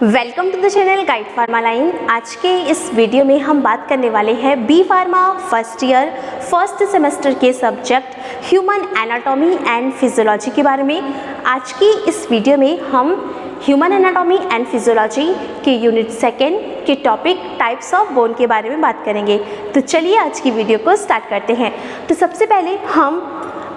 Welcome to the channel Guide Pharma Line. आज के इस वीडियो में हम बात करने वाले हैं B pharma first year first semester के subject human anatomy and physiology के बारे में। आज की इस वीडियो में हम ह्यूमन एनाटॉमी एंड फिजियोलॉजी के यूनिट सेकेंड के टॉपिक टाइप्स ऑफ बोन के बारे में बात करेंगे। तो चलिए आज की वीडियो को स्टार्ट करते हैं। तो सबसे पहले हम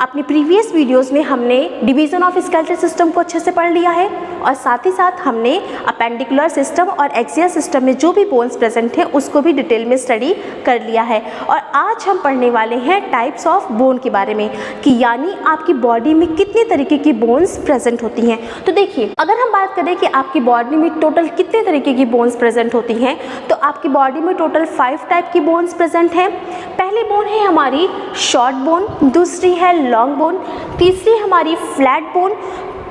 अपनी प्रीवियस वीडियोस में हमने डिवीज़न ऑफ स्केलेटल सिस्टम को अच्छे से पढ़ लिया है और साथ ही साथ हमने अपेंडिकुलर सिस्टम और एक्सियल सिस्टम में जो भी बोन्स प्रेजेंट हैं उसको भी डिटेल में स्टडी कर लिया है। और आज हम पढ़ने वाले हैं टाइप्स ऑफ बोन के बारे में कि यानी आपकी बॉडी में कितने तरीके की बोन्स प्रेजेंट होती हैं। तो देखिए, अगर हम बात करें कि आपकी बॉडी में टोटल कितने तरीके की बोन्स प्रेजेंट होती हैं, तो आपकी बॉडी में टोटल 5 टाइप की बोन्स प्रेजेंट हैं। पहली बोन है हमारी शॉर्ट बोन, दूसरी है लॉन्ग बोन, तीसरी हमारी फ्लैट बोन,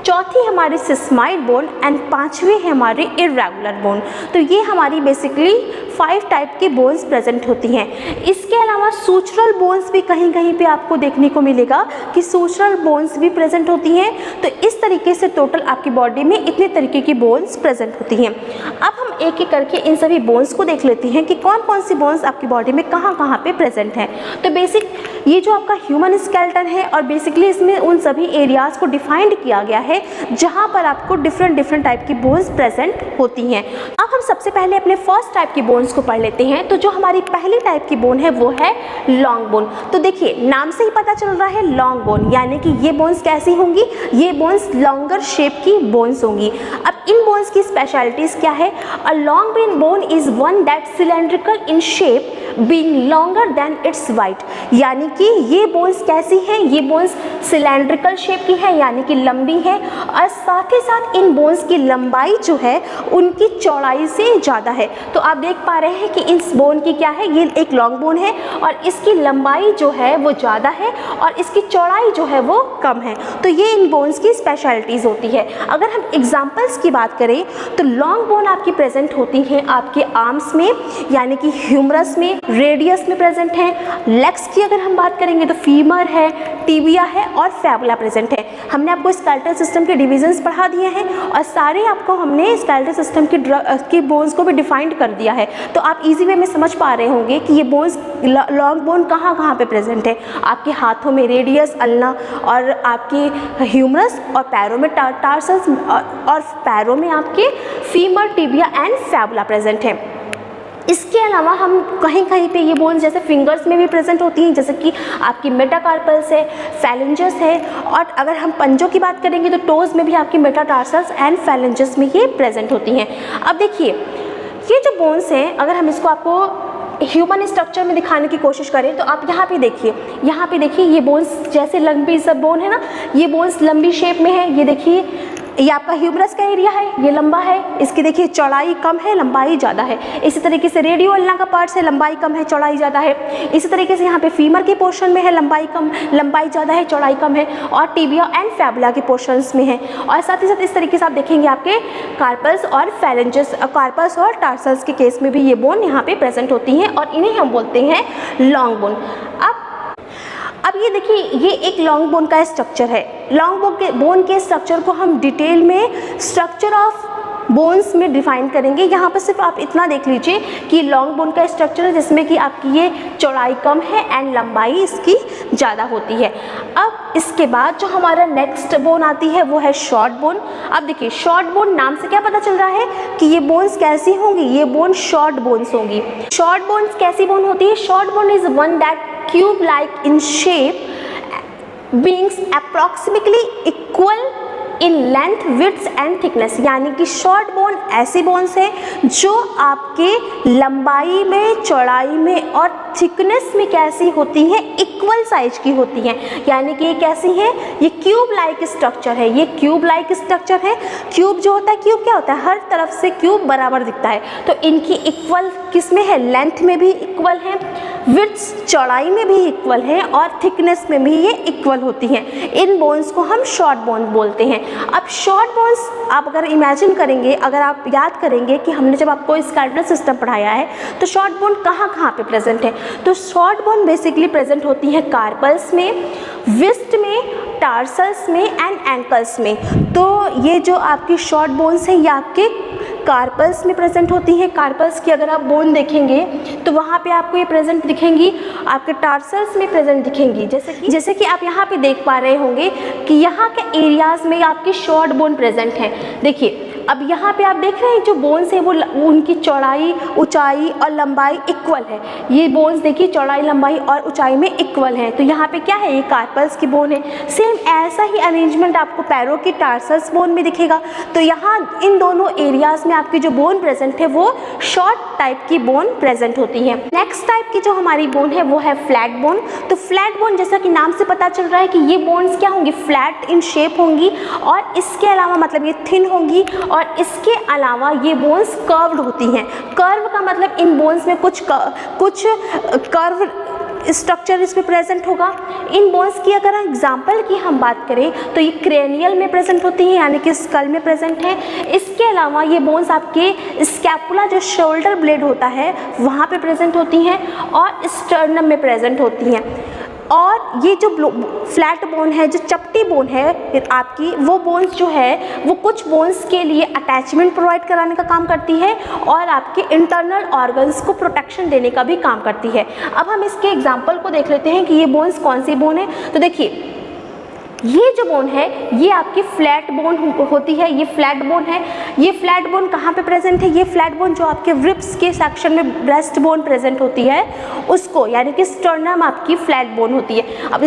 चौथी हमारी सिस्माइड बोन एंड पांचवी है हमारी इर्रेगुलर बोन। तो ये हमारी बेसिकली 5 टाइप की बोन्स प्रेजेंट होती हैं। इसके अलावा सूचरल बोन्स भी कहीं कहीं पे आपको देखने को मिलेगा कि सूचरल बोन्स भी प्रेजेंट होती हैं। तो इस तरीके से टोटल आपकी बॉडी में इतने तरीके की बोन्स प्रेजेंट होती हैं। अब हम एक एक करके इन सभी बोन्स को देख लेते हैं कि कौन कौन सी बोन्स आपकी बॉडी में कहाँ कहाँ पे प्रेजेंट हैं। तो बेसिक ये जो आपका ह्यूमन स्केलेटन है और बेसिकली इसमें उन सभी एरियाज़ को डिफाइंड किया गया है जहाँ पर आपको डिफरेंट टाइप की बोन्स प्रेजेंट होती हैं। अब हम सबसे पहले अपने फर्स्ट टाइप की बोन्स को पढ़ लेते हैं। तो जो हमारी पहली टाइप की बोन है वो है लॉन्ग बोन। तो देखिए, नाम से ही पता चल रहा है लॉन्ग बोन, यानी कि ये बोन्स कैसी होंगी, ये बोन्स लॉन्गर शेप की बोन्स होंगी। अब इन बोन्स की स्पेशलिटीज क्या है? A long bone is one that cylindrical in shape being longer than it's wide, यानी कि ये बोन्स कैसी हैं, ये बोन्स सिलेंड्रिकल शेप की है यानी कि लंबी है और साथ ही साथ इन बोन्स की लंबाई जो है उनकी चौड़ाई से ज़्यादा है। तो आप देख पा रहे हैं कि इस बोन की क्या है, ये एक लॉन्ग बोन है और इसकी लंबाई जो है वो ज़्यादा है और इसकी चौड़ाई जो है वो कम है। तो ये इन बोन्स की स्पेशलिटीज़ होती है। अगर हम एग्जाम्पल्स की बात करें तो लॉन्ग बोन आपकी प्रेजेंट होती हैं आपके आर्म्स में यानी कि ह्यूमरस में, रेडियस में प्रेजेंट हैं। लेग्स की अगर हम बात करेंगे तो फीमर है, टिबिया है और फैबुला प्रेजेंट है। हमने आपको स्केलेटल सिस्टम के डिविजन्स पढ़ा दिए हैं और सारे आपको हमने स्केलेटल सिस्टम की बोन्स को भी डिफाइंड कर दिया है। तो आप इजी वे में समझ पा रहे होंगे कि ये बोन्स लॉन्ग बोन कहाँ कहाँ पे प्रेजेंट है। आपके हाथों में रेडियस, अल्ना और आपके ह्यूमरस और पैरों में टार्सल्स और पैरों में आपके फीमर, टिबिया एंड फैबुला प्रेजेंट है। इसके अलावा हम कहीं कहीं पे ये बोन्स जैसे फिंगर्स में भी प्रेजेंट होती हैं, जैसे कि आपकी मेटाकार्पल्स है, फैलेंजस है और अगर हम पंजों की बात करेंगे तो टोज में भी आपकी मेटाटार्सल्स एंड फैलेंजस में ये प्रेजेंट होती हैं। अब देखिए, ये जो बोन्स हैं अगर हम इसको आपको ह्यूमन स्ट्रक्चर में दिखाने की कोशिश करें तो आप यहाँ पे देखिए ये बोन्स जैसे लंबी सब बोन है ना, ये बोन्स लंबी शेप में है। ये देखिए, ये आपका ह्यूमरस का एरिया है, ये लंबा है, इसकी देखिए चौड़ाई कम है, लंबाई ज़्यादा है। इसी तरीके से रेडियो अल्ना का पार्ट है, लंबाई कम है, चौड़ाई ज़्यादा है। इसी तरीके से यहाँ पे फीमर के पोर्शन में है, लंबाई ज़्यादा है, चौड़ाई कम है और टिबिया एंड फैबुला के पोर्शंस में है। और साथ ही साथ इस तरीके से आप देखेंगे आपके कार्पल्स और फैलेंजस, कार्पल्स और टार्सल्स के केस में भी ये बोन यहाँ पे प्रेजेंट होती हैं और इन्हें हम बोलते हैं लॉन्ग बोन। अब ये देखिए, ये एक लॉन्ग बोन का स्ट्रक्चर है। लॉन्ग बोन के स्ट्रक्चर को हम डिटेल में स्ट्रक्चर ऑफ बोन्स में डिफाइन करेंगे। यहाँ पर सिर्फ आप इतना देख लीजिए कि लॉन्ग बोन का स्ट्रक्चर है जिसमें कि आपकी ये चौड़ाई कम है एंड लंबाई इसकी ज़्यादा होती है। अब इसके बाद जो हमारा नेक्स्ट बोन आती है वो है शॉर्ट बोन। अब देखिए, शॉर्ट बोन नाम से क्या पता चल रहा है कि ये बोन्स कैसी होंगी, ये बोन शॉर्ट बोन्स होंगी। शॉर्ट बोन्स कैसी बोन होती है? Short bone is one that cube like in shape being approximately equal in length, width and thickness, यानी कि शॉर्ट बोन ऐसी बोन्स है जो आपके लंबाई में, चौड़ाई में और थिकनेस में कैसी होती हैं, इक्वल साइज की होती हैं। यानी कि ये कैसी हैं, ये क्यूब लाइक स्ट्रक्चर है, ये क्यूब लाइक स्ट्रक्चर है। क्यूब जो होता है, क्यूब क्या होता है, हर तरफ से क्यूब बराबर दिखता है। तो इनकी इक्वल किस में है, लेंथ में भी इक्वल है, विड्थ चौड़ाई में भी इक्वल है और थिकनेस में भी ये इक्वल होती हैं। इन बोन्स को हम शॉर्ट बोन बोलते हैं। अब शॉर्ट बोन्स आप अगर इमेजिन करेंगे, अगर आप याद करेंगे कि हमने जब आपको स्केलेटल सिस्टम पढ़ाया है तो शॉर्ट बोन कहाँ कहाँ पे प्रेजेंट है, तो शॉर्ट बोन बेसिकली प्रेजेंट होती है कार्पल्स में, विस्ट में, टार्सल्स में एंड एंकल्स में। तो ये जो आपकी शॉर्ट बोन्स हैं ये आपके कार्पस में प्रेजेंट होती हैं। कार्पस की अगर आप बोन देखेंगे तो वहाँ पे आपको ये प्रेजेंट दिखेंगी, आपके टार्सल्स में प्रेजेंट दिखेंगी। जैसे कि आप यहाँ पे देख पा रहे होंगे कि यहाँ के एरियाज़ में आपकी शॉर्ट बोन प्रेजेंट है। देखिए अब यहाँ पे आप देख रहे हैं जो बोन्स है वो उनकी चौड़ाई, ऊंचाई और लंबाई इक्वल है। ये बोन्स देखिए चौड़ाई, लंबाई और ऊंचाई में इक्वल है। तो यहाँ पे क्या है, ये कार्पल्स की बोन है। सेम ऐसा ही अरेंजमेंट आपको पैरों की टार्सल्स बोन में दिखेगा। तो यहाँ इन दोनों एरियाज में आपकी जो बोन प्रेजेंट है वो शॉर्ट टाइप की बोन प्रेजेंट होती है। नेक्स्ट टाइप की जो हमारी बोन है वो है फ्लैट बोन। तो फ्लैट बोन जैसा कि नाम से पता चल रहा है कि ये बोन्स क्या होंगी, फ्लैट इन शेप होंगी और इसके अलावा मतलब ये थिन होंगी और इसके अलावा ये बोन्स कर्व्ड होती हैं। कर्व का मतलब इन बोन्स में कुछ कर्व स्ट्रक्चर इसमें प्रेजेंट होगा। इन बोन्स की अगर एग्जांपल की हम बात करें तो ये क्रेनियल में प्रेजेंट होती हैं, यानी कि स्कल में प्रेजेंट है। इसके अलावा ये बोन्स आपके स्कैपुला जो शोल्डर ब्लेड होता है वहाँ पे प्रेजेंट होती हैं और स्टर्नम में प्रेजेंट होती हैं। और ये जो फ्लैट बोन है, जो चपटी बोन है आपकी, वो बोन्स जो है वो कुछ बोन्स के लिए अटैचमेंट प्रोवाइड कराने का काम करती है और आपके इंटरनल ऑर्गन्स को प्रोटेक्शन देने का भी काम करती है। अब हम इसके एग्जांपल को देख लेते हैं कि ये बोन्स कौन सी बोन है। तो देखिए ये जो बोन है ये आपकी फ्लैट बोन होती है। ये फ्लैट बोन है। ये फ्लैट बोन कहाँ पे प्रेजेंट है, ये फ्लैट बोन जो आपके रिब्स के सेक्शन में ब्रेस्ट बोन प्रेजेंट होती है उसको, यानी कि स्टर्नम आपकी फ्लैट बोन होती है। अब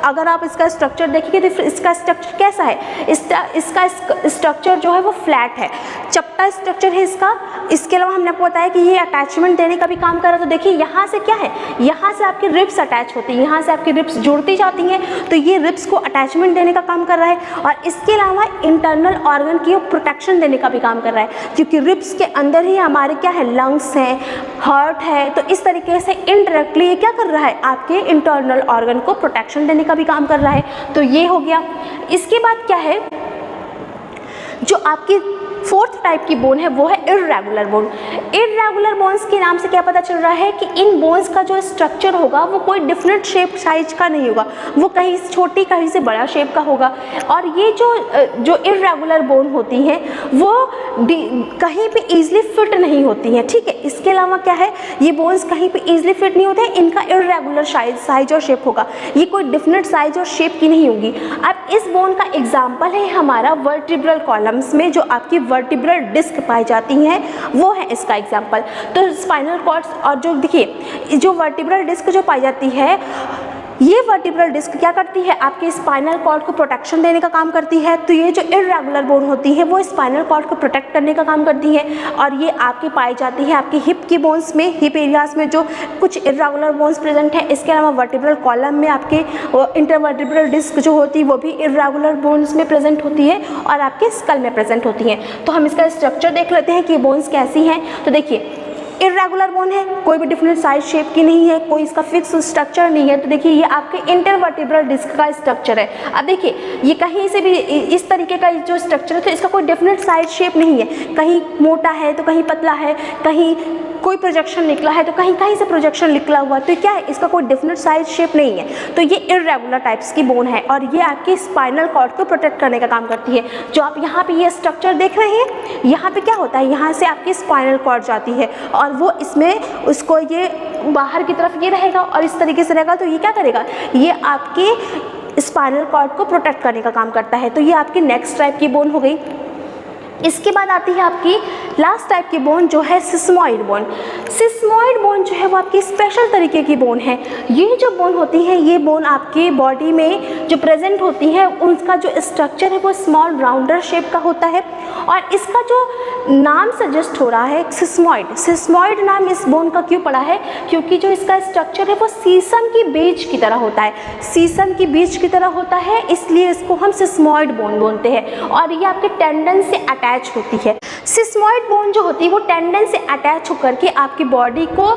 अगर आप इसका स्ट्रक्चर देखेंगे तो इसका स्ट्रक्चर कैसा है, इसका स्ट्रक्चर जो है वो फ्लैट है, चपटा स्ट्रक्चर है इसका। इसके अलावा हमने आपको बताया कि ये अटैचमेंट देने का भी काम कर रहा है। तो देखिए यहाँ से क्या है, यहाँ से आपकी रिब्स अटैच होती है, यहाँ से आपकी रिब्स जुड़ती जाती हैं, तो ये रिब्स को अटैचमेंट देने का काम कर रहा है। और इसके अलावा इंटरनल ऑर्गन की प्रोटेक्शन देने का भी काम कर रहा है, क्योंकि रिब्स के अंदर ही हमारे क्या है, लंग्स हैं, हार्ट है। तो इस तरीके से इनडायरेक्टली ये क्या कर रहा है, आपके इंटरनल ऑर्गन को प्रोटेक्शन देने का भी काम कर रहा है। तो ये हो गया। इसके बाद क्या है, जो आपकी फोर्थ टाइप की बोन है वो है इर्रेगुलर बोन। इर्रेगुलर बोन्स के नाम से क्या पता चल रहा है कि इन बोन्स का जो स्ट्रक्चर होगा वो कोई डिफरेंट शेप साइज का नहीं होगा, वो कहीं से छोटी कहीं से बड़ा शेप का होगा। और ये जो इर्रेगुलर बोन होती हैं वो कहीं पे इजीली फिट नहीं होती हैं, ठीक है। इसके अलावा क्या है, ये बोन्स कहीं पे इजीली फिट नहीं होते हैं, इनका इर्रेगुलर साइज और शेप होगा, ये कोई डिफरेंट साइज और शेप की नहीं होगी। अब इस बोन का एग्जाम्पल है हमारा वर्टिब्रल कॉलम्स में जो आपकी वर्टिब्रल डिस्क पाई जाती हैं, वो है इसका एग्जाम्पल। तो स्पाइनल कॉर्ड्स और जो देखिए जो वर्टिब्रल डिस्क जो पाई जाती है, ये वर्टिब्रल डिस्क क्या करती है, आपके स्पाइनल कॉर्ड को प्रोटेक्शन देने का काम करती है। तो ये जो इर्रेगुलर बोन होती है वो स्पाइनल कॉर्ड को प्रोटेक्ट करने का काम करती है और ये आपकी पाई जाती है आपकी हिप की बोन्स में, हिप एरियाज में जो कुछ इर्रेगुलर बोन्स प्रेजेंट है। इसके अलावा वर्टिब्रल कॉलम में आपके इंटरवर्टिब्रल डिस्क जो होती है वो भी इर्रेगुलर बोन्स में प्रेजेंट होती है और आपके स्कल में प्रेजेंट होती है। तो हम इसका स्ट्रक्चर देख लेते हैं कि बोन्स कैसी हैं। तो देखिए इर्रेगुलर बोन है, कोई भी डिफरेंट साइज शेप की नहीं है, कोई इसका फिक्स स्ट्रक्चर नहीं है। तो देखिए ये आपके इंटरवर्टिब्रल डिस्क का स्ट्रक्चर है। अब देखिए ये कहीं से भी इस तरीके का जो स्ट्रक्चर है तो इसका कोई डिफरेंट साइज शेप नहीं है, कहीं मोटा है तो कहीं पतला है, कहीं कोई प्रोजेक्शन निकला है तो कहीं कहीं से प्रोजेक्शन निकला हुआ, तो क्या है, इसका कोई डिफरेंट साइज शेप नहीं है। तो ये इर्रेगुलर टाइप्स की बोन है और ये आपके स्पाइनल कॉर्ड को प्रोटेक्ट करने का काम करती है। जो आप यहाँ पे ये स्ट्रक्चर देख रहे हैं, यहाँ पे क्या होता है, यहाँ से आपकी स्पाइनल कॉर्ड जाती है और वो इसमें उसको ये बाहर की तरफ ये रहेगा और इस तरीके से रहेगा। तो ये क्या करेगा, ये आपके स्पाइनल कॉर्ड को प्रोटेक्ट करने का काम करता है। तो ये आपकी नेक्स्ट टाइप की बोन हो गई। इसके बाद आती है आपकी लास्ट टाइप की बोन जो है सिस्मॉइड बोन। सिस्मॉइड बोन जो है वो आपकी स्पेशल तरीके की बोन है। ये जो बोन होती है, ये बोन आपकी बॉडी में जो प्रेजेंट होती है उनका जो स्ट्रक्चर है वो स्मॉल राउंडर शेप का होता है और इसका जो नाम सजेस्ट हो रहा है सिस्मॉइड। सिस्मॉइड नाम इस बोन का क्यों पड़ा है, क्योंकि जो इसका स्ट्रक्चर है वो शीशम की बीज की तरह होता है, शीशम की बीज की तरह होता है, इसलिए इसको हम सिस्मॉइड बोन बोलते हैं और ये आपके टेंडन से अटैच होती है। सिस्मॉइड बोन जो होती है वो टेंडन से अटैच होकर के आपकी बॉडी को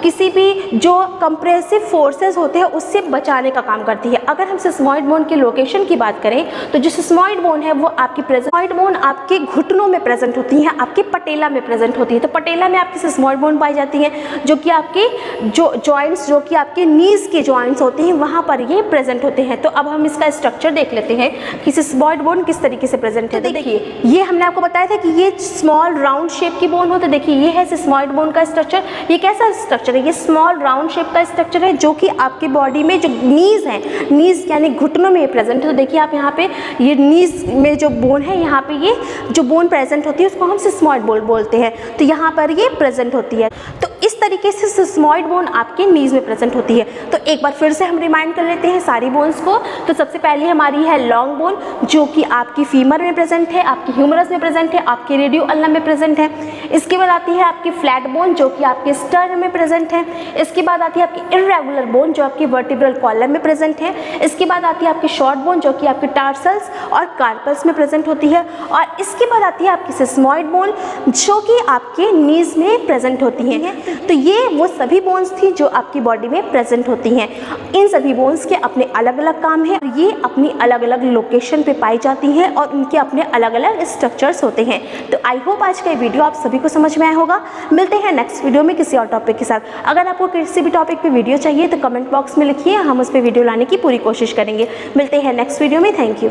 किसी भी जो कंप्रेसिव फोर्सेस होते हैं उससे बचाने का काम करती है। अगर हम सिस्मॉइड बोन के लोकेशन की बात करें तो जो सिस्मॉइड बोन है वो आपकी सिस्मॉइड बोन आपके घुटनों में प्रेजेंट होती है, आपके पटेला में प्रेजेंट होती है। तो पटेला में आपकी सिस्मॉइड बोन पाई जाती है जो कि आपके जो जॉइंट्स जो कि आपके नीज के जॉइंट्स होते हैं वहाँ पर ये प्रेजेंट होते हैं। तो अब हम इसका स्ट्रक्चर देख लेते हैं कि सिस्मॉइड बोन किस तरीके से प्रेजेंट है। तो देखिए ये हमने आपको बताया था कि ये स्मॉल राउंड शेप की बोन हो तो देखिए ये है सिस्मॉइड बोन का स्ट्रक्चर। ये कैसा स्ट्रक्चर है, ये स्मॉल राउंड शेप का स्ट्रक्चर है जो कि आपकी बॉडी में जो नीज है, नीज यानी घुटनों में प्रेजेंट है। तो देखिए आप यहाँ पे ये नीज में जो बोन है, यहाँ पे ये जो बोन प्रेजेंट होती है उसको हम सिस्मॉइड बोन बोलते हैं। तो यहाँ पर ये प्रेजेंट होती है। तो इस तरीके से सिस्मॉइड बोन आपके नीज में प्रेजेंट होती है। तो एक बार फिर से हम रिमाइंड कर लेते हैं सारी बोन्स को। तो सबसे पहले हमारी है लॉन्ग बोन जो कि आपकी फीमर में प्रेजेंट है, आपकी ह्यूमरस में प्रेजेंट है, आपके रेडियो अल्नम में प्रेजेंट है। इसके बाद आती है आपकी फ्लैट बोन जो कि आपके स्टर्न में प्रेजेंट है। इसके बाद आती है आपकी इर्रेगुलर बोन जो आपकी वर्टिब्रल कॉलम में प्रेजेंट है। इसके बाद आती है आपकी शॉर्ट बोन जो कि आपके टार्सल्स और कार्पल्स में प्रेजेंट होती है। और इसके बाद आती है आपकी सिस्मॉइड बोन जो कि आपके नीज में प्रेजेंट होती है। तो ये वो सभी बोन्स थी जो आपकी बॉडी में प्रेजेंट होती हैं। इन सभी बोन्स के अपने अलग अलग काम हैं, ये अपनी अलग अलग लोकेशन पे पाई जाती हैं और उनके अपने अलग अलग स्ट्रक्चर्स होते हैं। तो आई होप आज का ये वीडियो आप सभी को समझ में आया होगा। मिलते हैं नेक्स्ट वीडियो में किसी और टॉपिक के साथ। अगर आपको किसी भी टॉपिक पे वीडियो चाहिए तो कमेंट बॉक्स में लिखिए, हम उस पर वीडियो लाने की पूरी कोशिश करेंगे। मिलते हैं नेक्स्ट वीडियो में। Thank you.